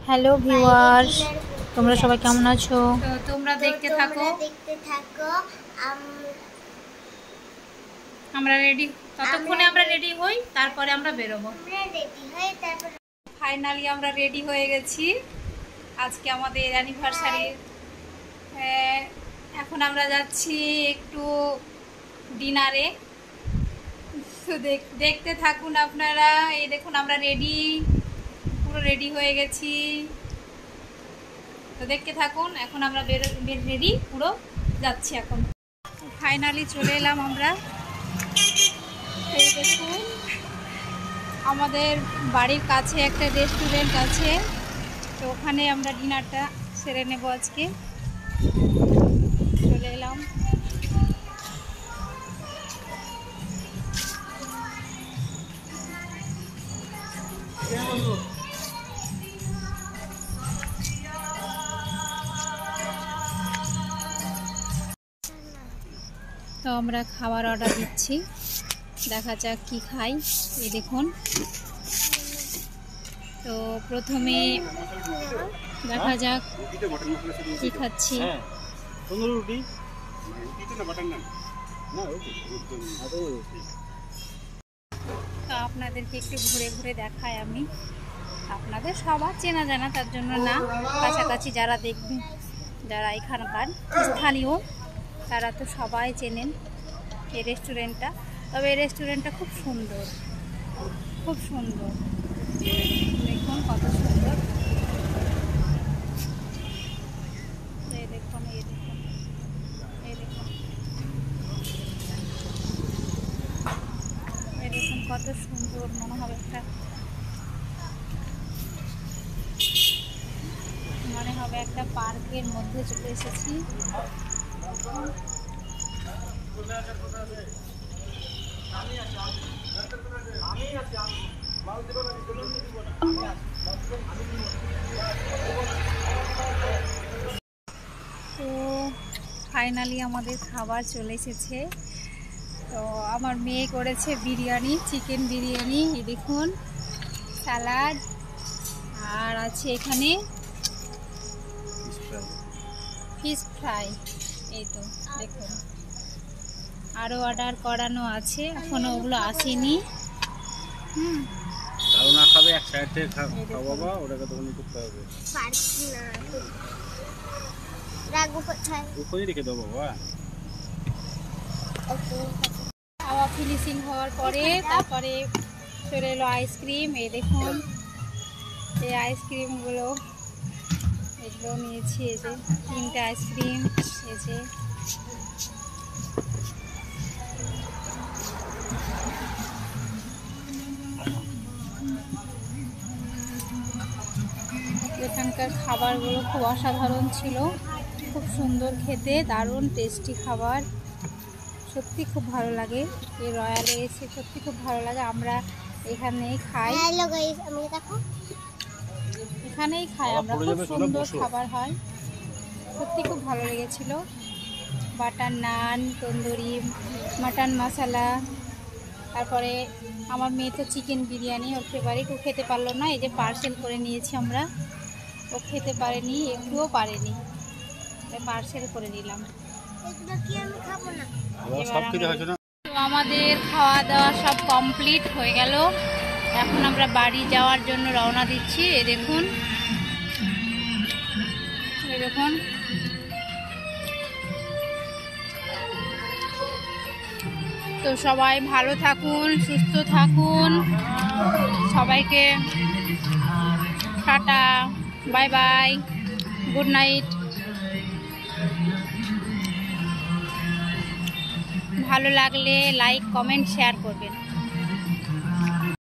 Hello viewers, তোমরা সবাই কেমন আছো? তো তোমরা দেখতে থাকো। আমরা রেডি, ততক্ষণে আমরা রেডি হই, তারপরে আমরা বেরোবো। ফাইনালি আমরা রেডি হয়ে গেছি। আজকে আমাদের অ্যানিভার্সারি। এখন আমরা যাচ্ছি একটু ডিনারে। তো দেখতে থাকুন আপনারা। এই দেখুন আমরা রেডি, পুরো রেডি হয়ে গেছি। তো দেখতে থাকুন। এখন আমরা রেডি পুরো যাচ্ছি। এখন ফাইনালি চলে এলাম আমরা। এই দেখুন আমাদের বাড়ির কাছে একটা রেস্টুরেন্ট আছে, তো ওখানে আমরা ডিনারটা সেরে নেব আজকে। চলে এলাম। তো আমরা খাবার অর্ডার দিচ্ছি, দেখা যাক কি খাই। এই দেখুন, তো প্রথমে দেখা যাক কি খাচ্ছি। তো আপনাদেরকে একটু ঘুরে ঘুরে দেখাই আমি। আপনাদের সবার চেনা জানা, তার জন্য না, কাছাকাছি যারা দেখবেন, যারা এখানকার স্থানীয়, তারা তো সবাই চেনেন এই রেস্টুরেন্টটা। তবে এই রেস্টুরেন্টটা খুব সুন্দর, খুব সুন্দর। দেখুন কত সুন্দর। এই দেখুন, এই দেখুন, এই দেখুন, এই দেখুন কত সুন্দর। মনে হবে একটা পার্কের মধ্যে চলে এসেছি। তো ফাইনালি আমাদের খাবার চলে এসেছে। তো আমার মেয়ে করেছে বিরিয়ানি, চিকেন বিরিয়ানি। এই দেখুন, স্যালাড, আর আছে এখানে ফিশ ফ্রাই। এই তো দেখুন, আরও অর্ডার করানো আছে, এখনো ওগুলো আসেনি। না খাবে এক সাইড থেকে খাওয়াবা, ওটাকে তখন করতে হবে। ওখানে রেখে দেবো বাবা। খাওয়া ফিনিশিং হওয়ার পরে তারপরে চলে এলো আইসক্রিম। এই দেখুন, এই আইসক্রিমগুলো এগুলো নিয়েছি। এই যে 3টে আইসক্রিম। এই যে এখানকার খাবারগুলো খুব অসাধারণ ছিল, খুব সুন্দর খেতে, দারুণ টেস্টি খাবার। সত্যি খুব ভালো লাগে। এই রয়্যালে এসে সত্যি খুব ভালো লাগে। আমরা এখানেই খাই, এখানেই খাই আমরা। খুব সুন্দর খাবার হয়, সত্যি খুব ভালো লেগেছিল। বাটার নান, তন্দুরি, মাটন মশলা, তারপরে আমার মেয়ে তো চিকেন বিরিয়ানি ওর ফেভারিট, ও খেতে পারলো না। এই যে পার্সেল করে নিয়েছি আমরা, ও খেতে পারেনি, একটুও পারেনি, পার্সেল করে নিলাম। তো আমাদের খাওয়া দাওয়া সব কমপ্লিট হয়ে গেল। এখন আমরা বাড়ি যাওয়ার জন্য রওনা দিচ্ছি। এই দেখুন, এই দেখুন। তো সবাই ভালো থাকুন, সুস্থ থাকুন। সবাইকে tata, bye bye, good night. ভালো লাগলে লাইক, কমেন্ট, শেয়ার করবেন।